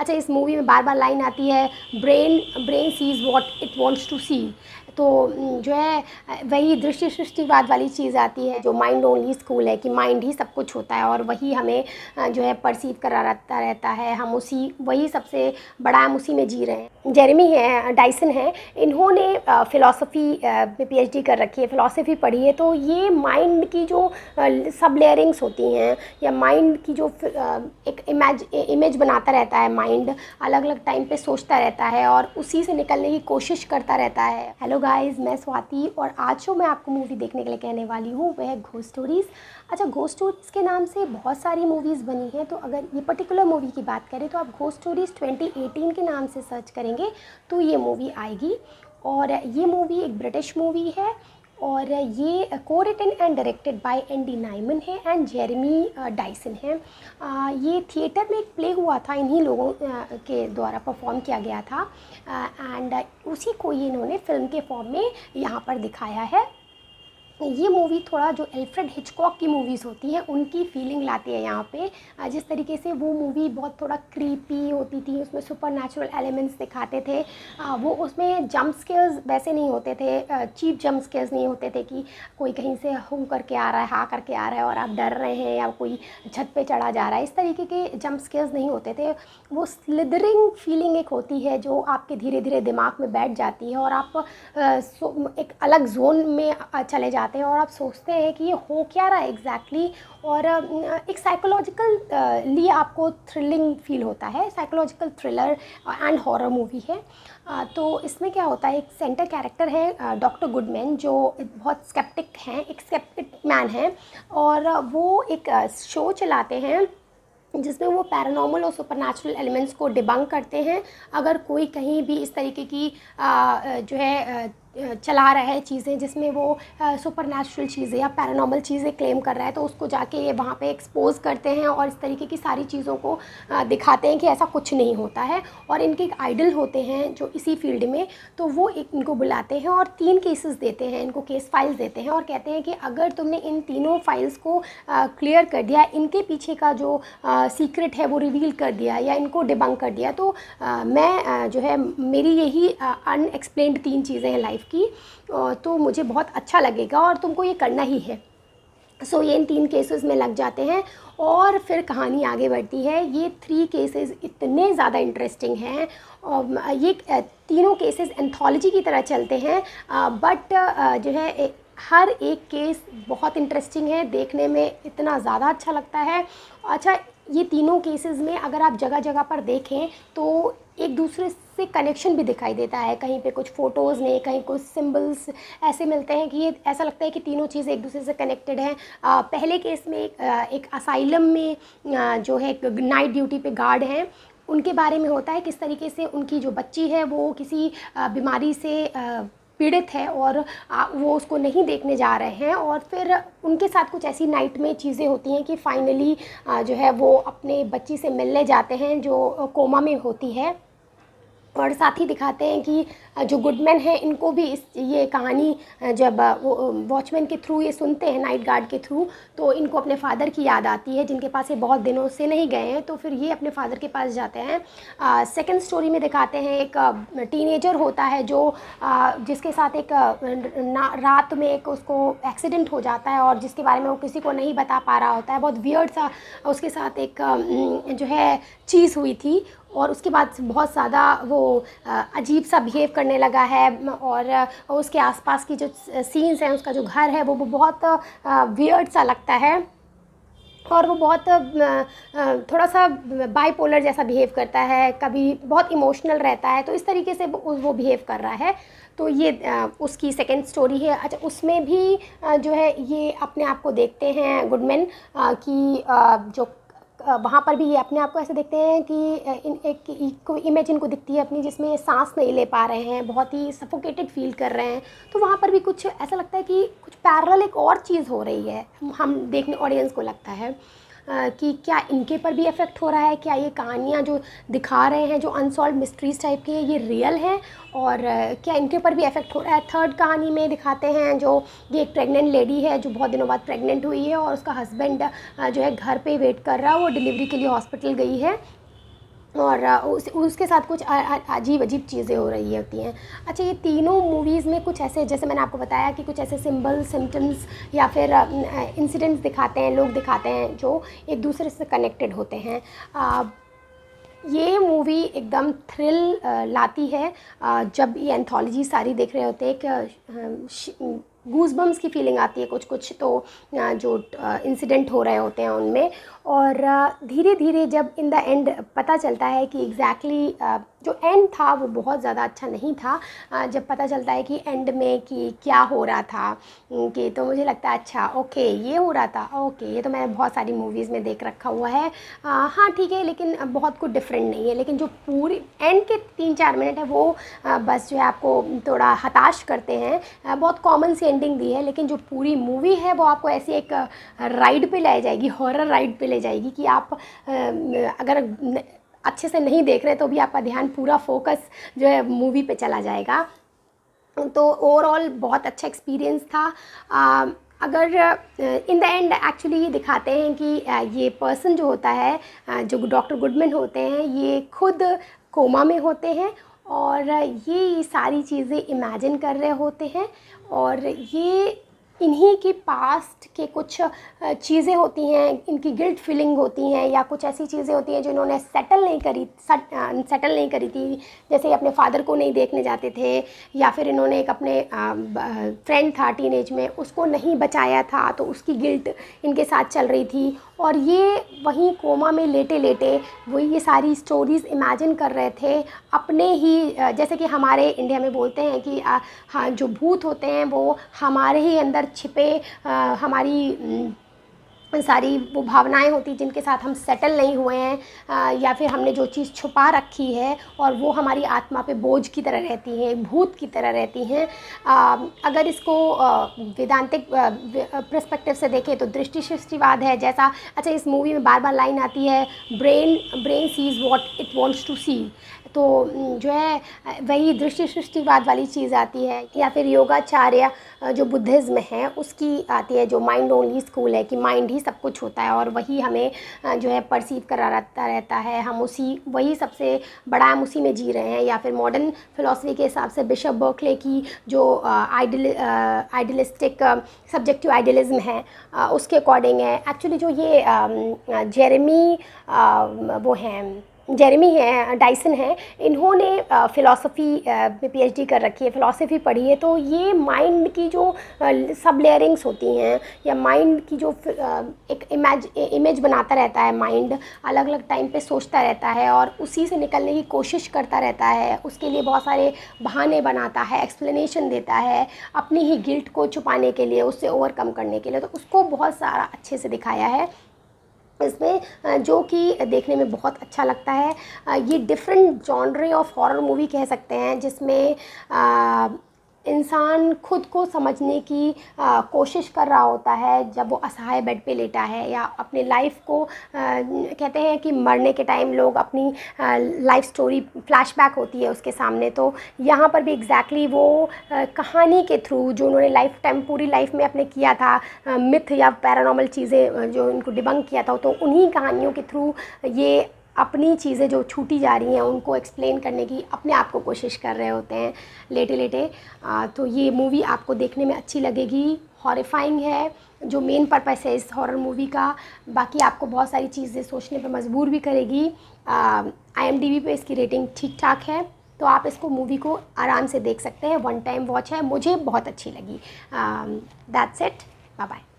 अच्छा, इस मूवी में बार बार लाइन आती है, brain brain sees what it wants to see. तो जो है वही दृष्टि सृष्टिवाद वाली चीज़ आती है, जो माइंड ओनली स्कूल है कि माइंड ही सब कुछ होता है और वही हमें जो है परसीव कराता रहता है, हम उसी वही सबसे बड़ा, हम उसी में जी रहे हैं। जेरेमी है, डाइसन है, इन्होंने फ़िलॉसफ़ी में पीएचडी कर रखी है, फ़िलॉसफ़ी पढ़ी है। तो ये माइंड की जो सब लेयरिंग्स होती हैं या माइंड की जो एक इमेज बनाता रहता है, माइंड अलग अलग टाइम पे सोचता रहता है और उसी से निकलने की कोशिश करता रहता है। हेलो गाइस, मैं स्वाति और आज जो मैं आपको मूवी देखने के लिए कहने वाली हूँ वह है घोस्ट स्टोरीज़। अच्छा, घोस्ट स्टोरीज़ के नाम से बहुत सारी मूवीज़ बनी हैं, तो अगर ये पर्टिकुलर मूवी की बात करें तो आप घोस्ट स्टोरीज़ 2018 के नाम से सर्च करेंगे तो ये मूवी आएगी। और ये मूवी एक ब्रिटिश मूवी है और ये को written and directed by Andy Nyman है एंड जेरेमी डाइसन है। ये थिएटर में एक प्ले हुआ था, इन्हीं लोगों के द्वारा परफॉर्म किया गया था एंड उसी को ये इन्होंने फिल्म के फॉर्म में यहाँ पर दिखाया है। ये मूवी थोड़ा जो एल्फ्रेड हिचकॉक की मूवीज़ होती हैं उनकी फीलिंग लाती है यहाँ पे। जिस तरीके से वो मूवी बहुत थोड़ा क्रीपी होती थी, उसमें सुपर नेचुरल एलिमेंट्स दिखाते थे, वो उसमें जंप स्केयर्स वैसे नहीं होते थे, चीप जंप स्केयर्स नहीं होते थे कि कोई कहीं से हूँ करके आ रहा है, हाँ करके आ रहा है और आप डर रहे हैं या कोई छत पे चढ़ा जा रहा है, इस तरीके के जंप स्केयर्स नहीं होते थे। वो स्लिदरिंग फीलिंग एक होती है जो आपके धीरे धीरे दिमाग में बैठ जाती है और आप एक अलग जोन में चले जाते हैं और आप सोचते हैं कि ये हो क्या रहा है एग्जैक्टली। और एक साइकोलॉजिकल लिए आपको थ्रिलिंग फील होता है, psychological thriller and horror movie है। तो इसमें क्या होता है, एक सेंटर कैरेक्टर है डॉक्टर गुडमैन जो बहुत स्केप्टिक हैं, एक स्केप्टिक मैन है और वो एक शो चलाते हैं जिसमें वो पैरानॉर्मल और सुपरनैचुरल एलिमेंट्स को डिबंक करते हैं। अगर कोई कहीं भी इस तरीके की जो है चला रहा है चीज़ें जिसमें वो सुपरनैचुरल चीज़ें या पैरानॉर्मल चीज़ें क्लेम कर रहा है तो उसको जाके ये वहाँ पे एक्सपोज करते हैं और इस तरीके की सारी चीज़ों को दिखाते हैं कि ऐसा कुछ नहीं होता है। और इनके एक आइडल होते हैं जो इसी फील्ड में, तो वो एक इनको बुलाते हैं और 3 केसेस देते हैं, इनको केस फाइल्स देते हैं और कहते हैं कि अगर तुमने इन तीनों फाइल्स को क्लियर कर दिया, इनके पीछे का जो सीक्रेट है वो रिवील कर दिया या इनको डिबंक कर दिया, तो मैं जो है मेरी यही अनएक्सप्लेन्ड 3 चीज़ें हैं लाइफ की, तो मुझे बहुत अच्छा लगेगा और तुमको ये करना ही है। सो ये इन 3 केसेस में लग जाते हैं और फिर कहानी आगे बढ़ती है। ये 3 केसेस इतने ज़्यादा इंटरेस्टिंग हैं और ये तीनों केसेस एंथोलॉजी की तरह चलते हैं, बट जो है हर एक केस बहुत इंटरेस्टिंग है, देखने में इतना ज़्यादा अच्छा लगता है। अच्छा, ये तीनों केसेस में अगर आप जगह जगह पर देखें तो एक दूसरे से कनेक्शन भी दिखाई देता है, कहीं पे कुछ फ़ोटोज़ में, कहीं कुछ सिंबल्स ऐसे मिलते हैं कि ये ऐसा लगता है कि तीनों चीज़ें एक दूसरे से कनेक्टेड हैं। पहले केस में एक असाइलम में जो है नाइट ड्यूटी पे गार्ड हैं, उनके बारे में होता है किस तरीके से उनकी जो बच्ची है वो किसी बीमारी से पीड़ित है और वो उसको नहीं देखने जा रहे हैं और फिर उनके साथ कुछ ऐसी नाइट में चीज़ें होती हैं कि फाइनली जो है वो अपने बच्ची से मिलने जाते हैं जो कोमा में होती है। और साथ ही दिखाते हैं कि जो गुडमैन है इनको भी ये कहानी जब वो वॉचमैन के थ्रू ये सुनते हैं, नाइट गार्ड के थ्रू, तो इनको अपने फादर की याद आती है जिनके पास ये बहुत दिनों से नहीं गए हैं, तो फिर ये अपने फादर के पास जाते हैं। सेकंड स्टोरी में दिखाते हैं एक टीनेजर होता है जो जिसके साथ एक रात में एक उसको एक्सीडेंट हो जाता है और जिसके बारे में वो किसी को नहीं बता पा रहा होता है। बहुत वियर्ड सा उसके साथ एक जो है चीज़ हुई थी और उसके बाद बहुत ज़्यादा वो अजीब सा बिहेव करने लगा है और उसके आसपास की जो सीन्स हैं, उसका जो घर है वो बहुत वियर्ड सा लगता है और वो बहुत थोड़ा सा बाइपोलर जैसा बिहेव करता है, कभी बहुत इमोशनल रहता है, तो इस तरीके से वो बिहेव कर रहा है। तो ये उसकी सेकंड स्टोरी है। अच्छा, उसमें भी जो है ये अपने आप को देखते हैं गुडमैन कि जो वहाँ पर भी ये अपने आप को ऐसे देखते हैं कि एक इमेज इनको दिखती है अपनी जिसमें ये सांस नहीं ले पा रहे हैं, बहुत ही सफोकेटेड फील कर रहे हैं। तो वहाँ पर भी कुछ ऐसा लगता है कि कुछ पैरेलल एक और चीज़ हो रही है, हम देखने ऑडियंस को लगता है कि क्या इनके पर भी इफ़ेक्ट हो रहा है, क्या ये कहानियाँ जो दिखा रहे हैं जो अनसॉल्व मिस्ट्रीज़ टाइप की है ये रियल हैं और क्या इनके ऊपर भी इफ़ेक्ट हो रहा है। थर्ड कहानी में दिखाते हैं जो ये एक प्रेग्नेंट लेडी है जो बहुत दिनों बाद प्रेग्नेंट हुई है और उसका हस्बैंड जो है घर पे वेट कर रहा है, वो डिलीवरी के लिए हॉस्पिटल गई है और उसके साथ कुछ अजीब अजीब चीज़ें हो रही होती हैं। अच्छा, ये तीनों मूवीज़ में कुछ ऐसे, जैसे मैंने आपको बताया कि कुछ ऐसे सिंबल, सिम्टम्स या फिर इंसिडेंट्स दिखाते हैं, लोग दिखाते हैं जो एक दूसरे से कनेक्टेड होते हैं। ये मूवी एकदम थ्रिल लाती है। जब ये एंथोलॉजी सारी देख रहे होते हैं, एक गूज़बम्स की फीलिंग आती है कुछ कुछ तो जो इंसिडेंट हो रहे होते हैं उनमें। और धीरे धीरे जब इन द एंड पता चलता है कि एग्जैक्टली जो एंड था वो बहुत ज़्यादा अच्छा नहीं था, जब पता चलता है कि एंड में कि क्या हो रहा था, कि तो मुझे लगता है अच्छा ओके ये हो रहा था, ओके ये तो मैंने बहुत सारी मूवीज़ में देख रखा हुआ है। हाँ ठीक है, लेकिन बहुत कुछ डिफरेंट नहीं है। लेकिन जो पूरी एंड के 3-4 मिनट है वो बस जो है आपको थोड़ा हताश करते हैं। बहुत कॉमन सी एंडिंग दी है, लेकिन जो पूरी मूवी है वो आपको ऐसी एक राइड पे ले जाएगी, हॉरर राइड पे ले जाएगी कि आप अगर अच्छे से नहीं देख रहे तो भी आपका ध्यान पूरा फोकस जो है मूवी पे चला जाएगा। तो ओवरऑल बहुत अच्छा एक्सपीरियंस था। अगर इन द एंड एक्चुअली ये दिखाते हैं कि ये पर्सन जो होता है, जो डॉक्टर गुडमैन होते हैं, ये खुद कोमा में होते हैं और ये सारी चीज़ें इमेजिन कर रहे होते हैं। और ये इन्हीं के पास्ट के कुछ चीज़ें होती हैं, इनकी गिल्ट फीलिंग होती हैं या कुछ ऐसी चीज़ें होती हैं जो इन्होंने सेटल नहीं करी थी। जैसे अपने फादर को नहीं देखने जाते थे, या फिर इन्होंने एक अपने फ्रेंड था टीनेज में, उसको नहीं बचाया था, तो उसकी गिल्ट इनके साथ चल रही थी। और ये वहीं कोमा में लेटे लेटे वो ये सारी स्टोरीज़ इमेजिन कर रहे थे अपने ही, जैसे कि हमारे इंडिया में बोलते हैं कि हाँ, जो भूत होते हैं वो हमारे ही अंदर छिपे हमारी सारी वो भावनाएं होती जिनके साथ हम सेटल नहीं हुए हैं, या फिर हमने जो चीज़ छुपा रखी है और वो हमारी आत्मा पे बोझ की तरह रहती हैं, भूत की तरह रहती हैं। अगर इसको वेदांतिक पर्सपेक्टिव से देखें तो दृष्टि सृष्टिवाद है जैसा। अच्छा, इस मूवी में बार बार लाइन आती है, brain sees what it wants to see. तो जो है वही दृष्टि सृष्टिवाद वाली चीज़ आती है। या फिर योगाचार्य जो बुद्धिज़्म है उसकी आती है, जो माइंड ओनली स्कूल है कि माइंड ही सब कुछ होता है और वही हमें जो है परसीव कराता रहता है, हम वही सबसे बड़ा, हम उसी में जी रहे हैं। या फिर मॉडर्न फिलॉसफी के हिसाब से बिशप बर्कले की जो आइडियलिस्टिक सब्जेक्टिव आइडियलिज्म है उसके अकॉर्डिंग है। एक्चुअली जो ये जेरेमी है डाइसन है, इन्होंने फ़िलासफ़ी में पीएचडी कर रखी है, फ़िलासफ़ी पढ़ी है। तो ये माइंड की जो सब लेयरिंग्स होती हैं या माइंड की जो एक इमेज बनाता रहता है, माइंड अलग अलग टाइम पे सोचता रहता है और उसी से निकलने की कोशिश करता रहता है, उसके लिए बहुत सारे बहाने बनाता है, एक्सप्लेनेशन देता है अपनी ही गिल्ट को छुपाने के लिए, उससे ओवरकम करने के लिए। तो उसको बहुत सारा अच्छे से दिखाया है इसमें, जो कि देखने में बहुत अच्छा लगता है। ये different genre of horror movie कह सकते हैं जिसमें इंसान खुद को समझने की कोशिश कर रहा होता है जब वो असहाय बेड पे लेटा है, या अपने लाइफ को कहते हैं कि मरने के टाइम लोग अपनी लाइफ स्टोरी फ्लैशबैक होती है उसके सामने। तो यहाँ पर भी एग्जैक्टली वो कहानी के थ्रू जो उन्होंने लाइफ टाइम पूरी लाइफ में अपने किया था, मिथ या पैरानॉर्मल चीज़ें जो उनको डिबंक किया था, तो उन्हीं कहानियों के थ्रू ये अपनी चीज़ें जो छूटी जा रही हैं उनको एक्सप्लेन करने की अपने आप को कोशिश कर रहे होते हैं लेटे लेटे। तो ये मूवी आपको देखने में अच्छी लगेगी, हॉरिफाइंग है जो मेन पर्पस है इस हॉरर मूवी का। बाकी आपको बहुत सारी चीज़ें सोचने पर मजबूर भी करेगी। IMDb पे इसकी रेटिंग ठीक ठाक है, तो आप इसको मूवी को आराम से देख सकते हैं, वन टाइम वॉच है, मुझे बहुत अच्छी लगी। That's it, bye bye.